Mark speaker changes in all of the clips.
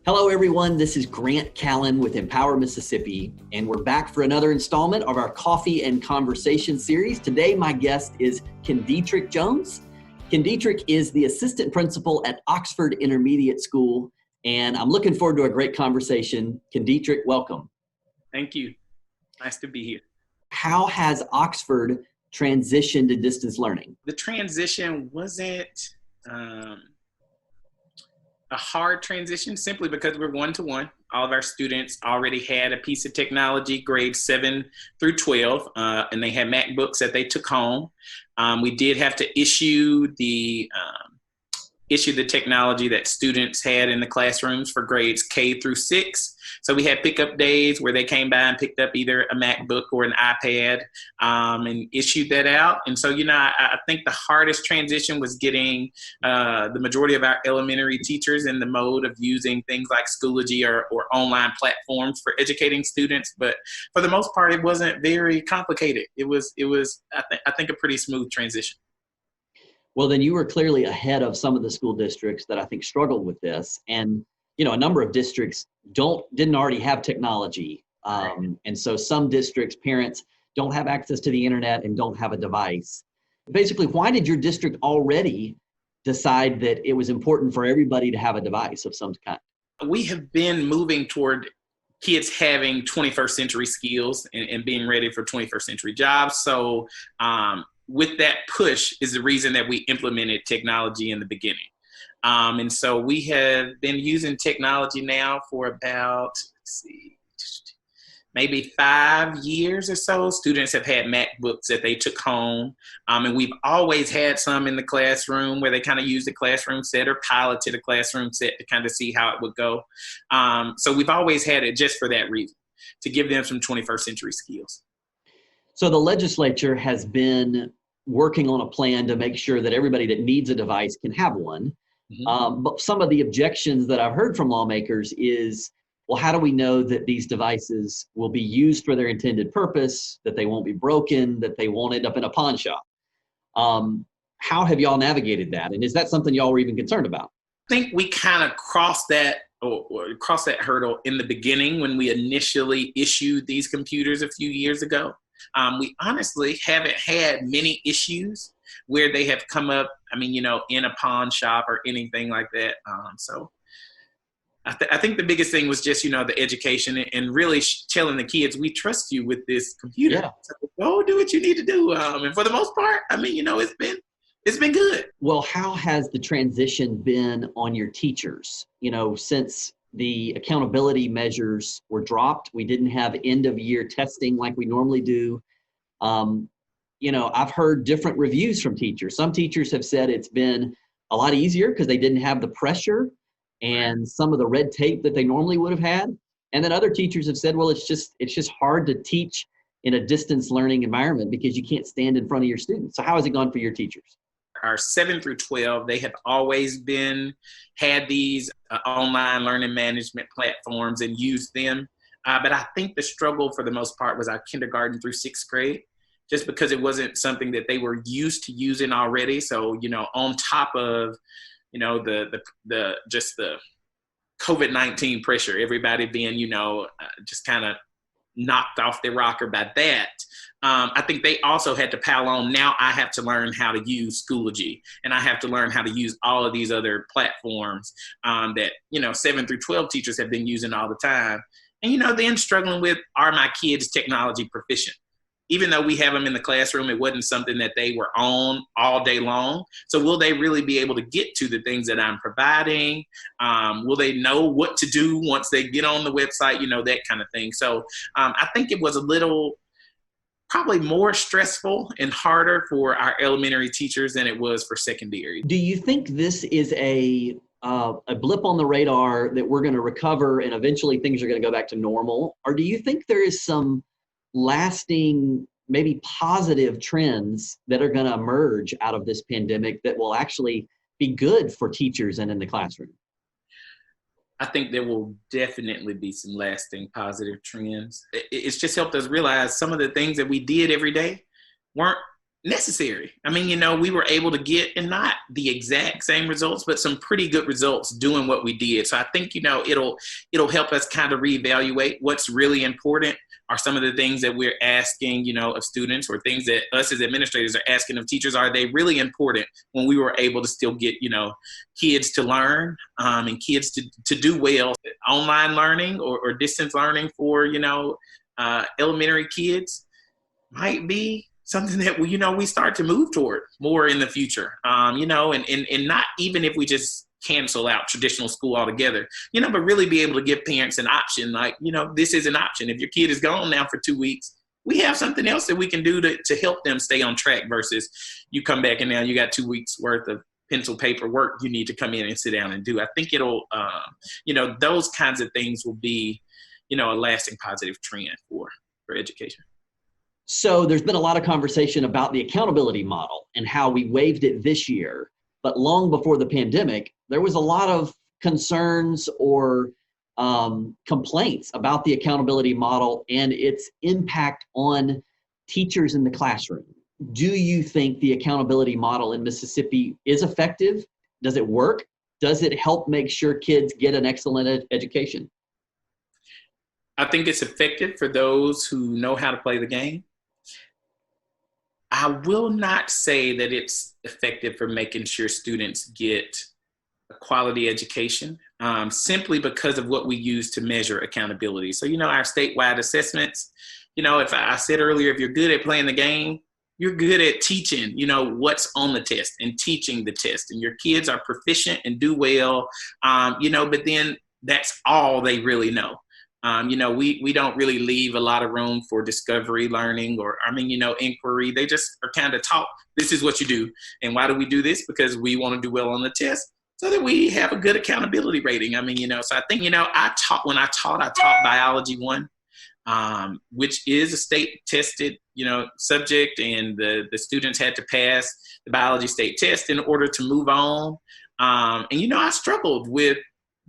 Speaker 1: Hello, everyone. This is Grant Callen with Empower Mississippi, and we're back for another installment of our Coffee and Conversation series. Today, my guest is Kendedrick Jones. Kendedrick is the assistant principal at Oxford Intermediate School, and I'm looking forward to a great conversation. Kendedrick, welcome.
Speaker 2: Thank you. Nice to be here.
Speaker 1: How has Oxford transitioned to distance learning?
Speaker 2: The transition wasn't a hard transition simply because we're one-to-one. All of our students already had a piece of technology, grades 7 through 12, and they had MacBooks that they took home. We did have to issue the technology that students had in the classrooms for grades K through 6. So we had pickup days where they came by and picked up either a MacBook or an iPad and issued that out. And so, I think the hardest transition was getting the majority of our elementary teachers in the mode of using things like Schoology or online platforms for educating students. But for the most part, it wasn't very complicated. It was I think a pretty smooth transition.
Speaker 1: Well, then you were clearly ahead of some of the school districts that I think struggled with this. And, a number of districts didn't already have technology. And so some districts, parents don't have access to the internet and don't have a device. Basically, why did your district already decide that it was important for everybody to have a device of some kind?
Speaker 2: We have been moving toward kids having 21st century skills and being ready for 21st century jobs. So, with that push is the reason that we implemented technology in the beginning. And so we have been using technology now for about, maybe 5 years or so. Students have had MacBooks that they took home. And we've always had some in the classroom where they kind of used a classroom set or piloted a classroom set to kind of see how it would go. So we've always had it just for that reason, to give them some 21st century skills.
Speaker 1: So the legislature has been working on a plan to make sure that everybody that needs a device can have one. Mm-hmm. But some of the objections that I've heard from lawmakers is, well, how do we know that these devices will be used for their intended purpose, that they won't be broken, that they won't end up in a pawn shop? How have y'all navigated that? And is that something y'all were even concerned about?
Speaker 2: I think we kind of crossed that hurdle in the beginning when we initially issued these computers a few years ago. We honestly haven't had many issues where they have come up, in a pawn shop or anything like that. So I think the biggest thing was just, the education and really telling the kids, we trust you with this computer. Yeah. So go do what you need to do. And for the most part, it's been good.
Speaker 1: Well, how has the transition been on your teachers? Since the accountability measures were dropped, we didn't have end of year testing like we normally do. I've heard different reviews from teachers. Some teachers have said it's been a lot easier because they didn't have the pressure and some of the red tape that they normally would have had. And then other teachers have said, well, it's just hard to teach in a distance learning environment because you can't stand in front of your students. So how has it gone for your teachers?
Speaker 2: Our 7 through 12, they have always had these online learning management platforms and used them. But I think the struggle for the most part was our kindergarten through 6th grade, just because it wasn't something that they were used to using already. So, on top of, the COVID-19 pressure, everybody being, just kind of knocked off their rocker by that. I think they also had to pile on, now I have to learn how to use Schoology, and I have to learn how to use all of these other platforms that, 7 through 12 teachers have been using all the time. And, then struggling with, are my kids technology proficient? Even though we have them in the classroom, it wasn't something that they were on all day long. So will they really be able to get to the things that I'm providing? Will they know what to do once they get on the website? That kind of thing. So I think it was a little probably more stressful and harder for our elementary teachers than it was for secondary.
Speaker 1: Do you think this is a blip on the radar that we're going to recover and eventually things are going to go back to normal? Or do you think there is some lasting, maybe positive trends that are going to emerge out of this pandemic that will actually be good for teachers and in the classroom?
Speaker 2: I think there will definitely be some lasting positive trends. It's just helped us realize some of the things that we did every day weren't necessary. I mean, we were able to get, and not the exact same results, but some pretty good results doing what we did. So I think, it'll help us kind of reevaluate what's really important. Are some of the things that we're asking, of students, or things that us as administrators are asking of teachers, are they really important when we were able to still get, kids to learn, and kids to do well? Online learning or distance learning for, elementary kids might be something that we start to move toward more in the future, and not even if we just cancel out traditional school altogether, but really be able to give parents an option, like, this is an option. If your kid is gone now for 2 weeks, we have something else that we can do to help them stay on track, versus you come back and now you got 2 weeks worth of pencil paper work you need to come in and sit down and do. I think it'll, those kinds of things will be, a lasting positive trend for education.
Speaker 1: So there's been a lot of conversation about the accountability model and how we waived it this year. But long before the pandemic, there was a lot of concerns or complaints about the accountability model and its impact on teachers in the classroom. Do you think the accountability model in Mississippi is effective? Does it work? Does it help make sure kids get an excellent education?
Speaker 2: I think it's effective for those who know how to play the game. I will not say that it's effective for making sure students get a quality education, simply because of what we use to measure accountability. So, our statewide assessments, if I said earlier, if you're good at playing the game, you're good at teaching, what's on the test and teaching the test, and your kids are proficient and do well, but then that's all they really know. We don't really leave a lot of room for discovery learning or, inquiry. They just are kind of taught, this is what you do. And why do we do this? Because we want to do well on the test so that we have a good accountability rating. So I think, I taught biology 1, which is a state tested, subject, and the students had to pass the biology state test in order to move on. I struggled with,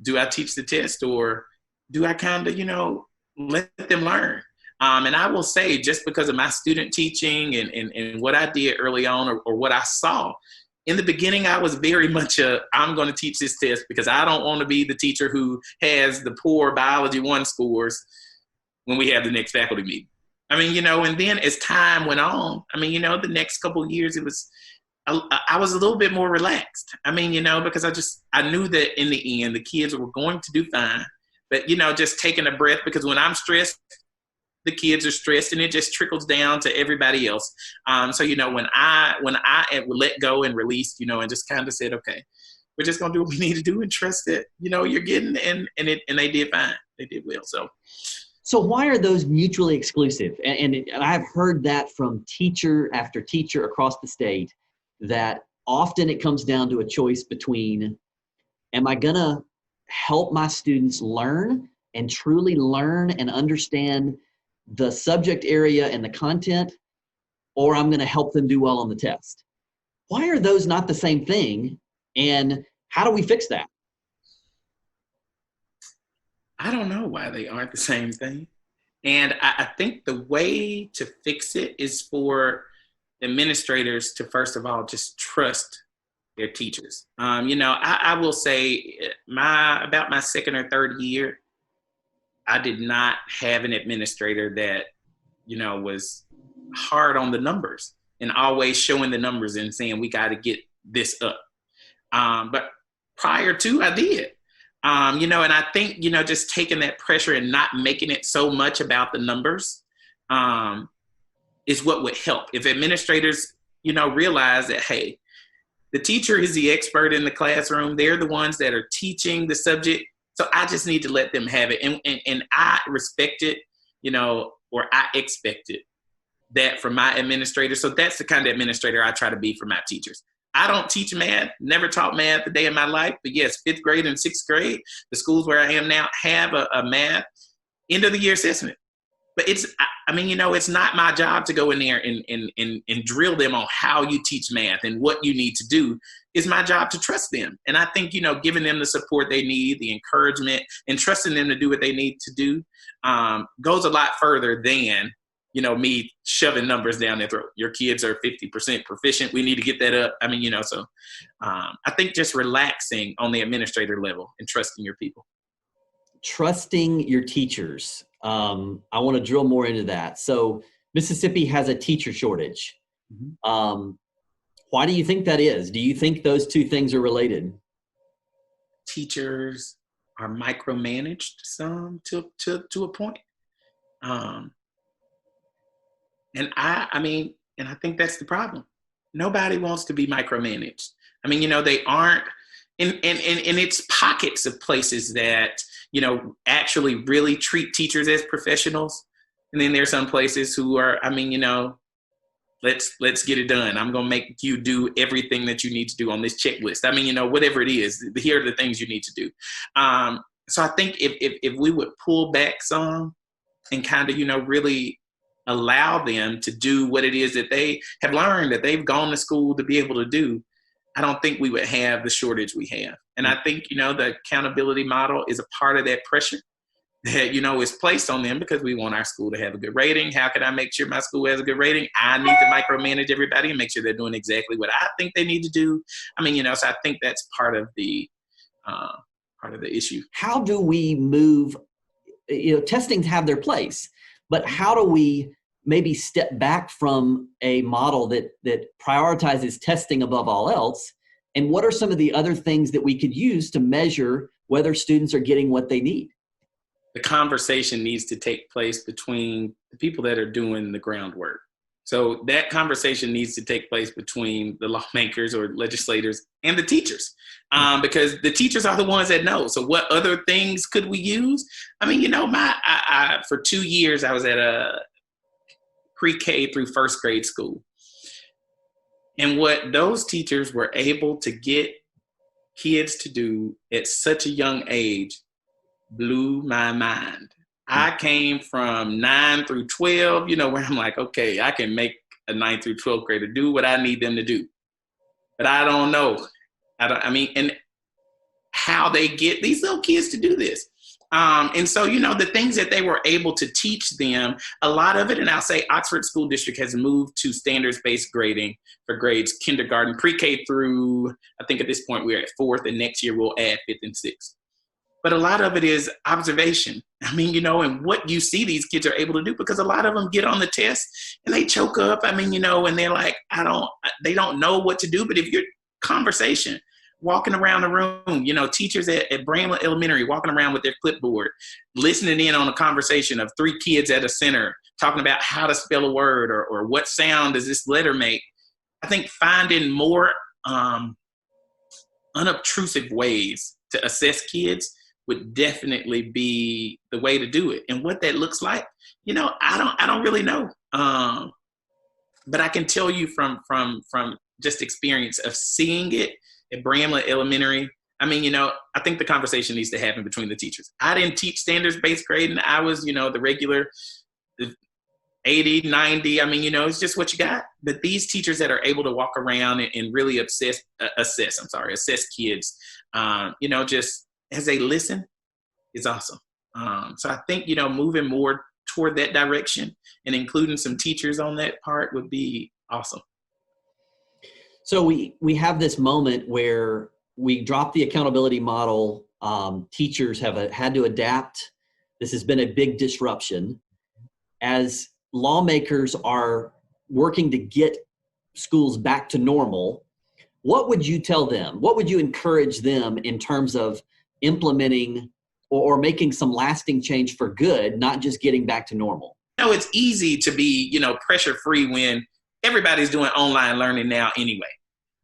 Speaker 2: do I teach the test, or do I kind of, let them learn? And I will say, just because of my student teaching and what I did early on, or what I saw, in the beginning, I was very much I'm going to teach this test because I don't want to be the teacher who has the poor biology 1 scores when we have the next faculty meeting. And then as time went on, the next couple of years, I was a little bit more relaxed. Because I knew that in the end, the kids were going to do fine. But, just taking a breath, because when I'm stressed, the kids are stressed, and it just trickles down to everybody else. So, when I let go and released, and just kind of said, okay, we're just going to do what we need to do and trust that, you're getting, and they did fine. They did well.
Speaker 1: So why are those mutually exclusive? And I've heard that from teacher after teacher across the state, that often it comes down to a choice between, am I going to help my students learn and truly learn and understand the subject area and the content, or I'm going to help them do well on the test? Why are those not the same thing? And how do we fix that?
Speaker 2: I don't know why they aren't the same thing. And I think the way to fix it is for administrators to, first of all, just trust their teachers. I will say about my second or third year, I did not have an administrator that, was hard on the numbers and always showing the numbers and saying, we got to get this up. But prior to, I did. And I think, just taking that pressure and not making it so much about the numbers is what would help. If administrators, realize that, hey, the teacher is the expert in the classroom. They're the ones that are teaching the subject. So I just need to let them have it. And I respect it, or I expected that from my administrator. So that's the kind of administrator I try to be for my teachers. I don't teach math, never taught math a day in my life. But yes, 5th grade and 6th grade, the schools where I am now have a math end of the year assessment. But it's not my job to go in there and drill them on how you teach math and what you need to do. It's my job to trust them. And I think, giving them the support they need, the encouragement, and trusting them to do what they need to do goes a lot further than, me shoving numbers down their throat. Your kids are 50% proficient. We need to get that up. So I think just relaxing on the administrator level and trusting your people.
Speaker 1: Trusting your teachers. I want to drill more into that. So Mississippi has a teacher shortage. Mm-hmm. Why do you think that is? Do you think those two things are related?
Speaker 2: Teachers are micromanaged some to a point. And I think that's the problem. Nobody wants to be micromanaged. They aren't, and it's pockets of places that, actually really treat teachers as professionals. And then there's some places who are, let's get it done. I'm going to make you do everything that you need to do on this checklist. Whatever it is, here are the things you need to do. So I think if we would pull back some and kind of, really allow them to do what it is that they have learned, that they've gone to school to be able to do, I don't think we would have the shortage we have. And I think, the accountability model is a part of that pressure that, is placed on them because we want our school to have a good rating. How can I make sure my school has a good rating? I need to micromanage everybody and make sure they're doing exactly what I think they need to do. So I think that's part of the issue.
Speaker 1: How do we move, testings have their place, but how do we maybe step back from a model that prioritizes testing above all else? And what are some of the other things that we could use to measure whether students are getting what they need?
Speaker 2: The conversation needs to take place between the people that are doing the groundwork. So that conversation needs to take place between the lawmakers or legislators and the teachers, because the teachers are the ones that know. So what other things could we use? For 2 years, I was at a pre-K through first grade school. And what those teachers were able to get kids to do at such a young age blew my mind. I came from 9 through 12, where I'm like, okay, I can make a 9 through 12th grader do what I need them to do. But I don't know. And how they get these little kids to do this. And so, the things that they were able to teach them, a lot of it, and I'll say Oxford School District has moved to standards-based grading for grades kindergarten, pre-K through, I think at this point we're at 4th, and next year we'll add 5th and 6th. But a lot of it is observation. And what you see these kids are able to do, because a lot of them get on the test and they choke up. And they're like, they don't know what to do. But if you're conversation, walking around the room, teachers at Bramlett Elementary walking around with their clipboard, listening in on a conversation of 3 kids at a center, talking about how to spell a word or what sound does this letter make. I think finding more unobtrusive ways to assess kids would definitely be the way to do it. And what that looks like, I don't really know. But I can tell you from just experience of seeing it at Bramlett Elementary. I think the conversation needs to happen between the teachers. I didn't teach standards-based grading. I was, the regular 80, 90. It's just what you got. But these teachers that are able to walk around and really assess kids, just as they listen, is awesome. So I think, moving more toward that direction and including some teachers on that part would be awesome.
Speaker 1: So we have this moment where we drop the accountability model. Teachers have had to adapt. This has been a big disruption. As lawmakers are working to get schools back to normal, what would you tell them? What would you encourage them in terms of implementing or making some lasting change for good, not just getting back to normal?
Speaker 2: It's easy to be, pressure-free when everybody's doing online learning now anyway.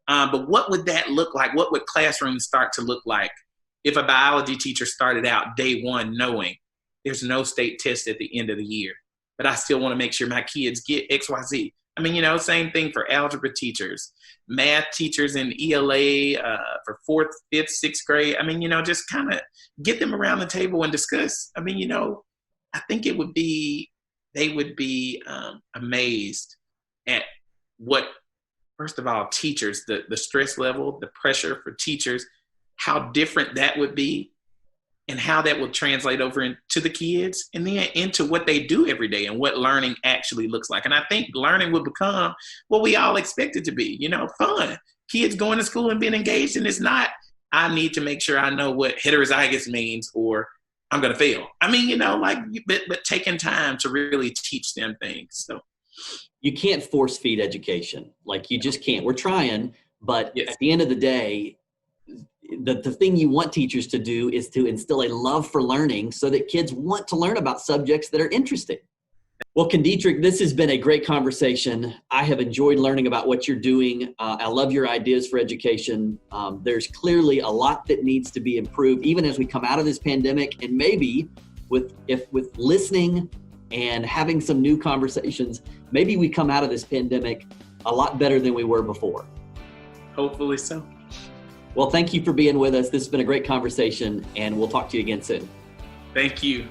Speaker 2: But what would that look like? What would classrooms start to look like if a biology teacher started out day one knowing there's no state test at the end of the year, but I still want to make sure my kids get X, Y, Z? Same thing for algebra teachers, math teachers in ELA for 4th, 5th, 6th grade. Just kind of get them around the table and discuss. I think they would be amazed at what, first of all, teachers, the stress level, the pressure for teachers, how different that would be and how that will translate over into the kids and then into what they do every day and what learning actually looks like. And I think learning will become what we all expect it to be, fun. Kids going to school and being engaged, and it's not, I need to make sure I know what heterozygous means or I'm going to fail. I mean, but taking time to really teach them things. So
Speaker 1: you can't force feed education. Like you just can't. We're trying, but at the end of the day, the thing you want teachers to do is to instill a love for learning so that kids want to learn about subjects that are interesting. Well, Kendedrick, this has been a great conversation. I have enjoyed learning about what you're doing. I love your ideas for education. There's clearly a lot that needs to be improved, even as we come out of this pandemic, and maybe with listening and having some new conversations, maybe we come out of this pandemic a lot better than we were before.
Speaker 2: Hopefully so.
Speaker 1: Well, thank you for being with us. This has been a great conversation, and we'll talk to you again soon.
Speaker 2: Thank you.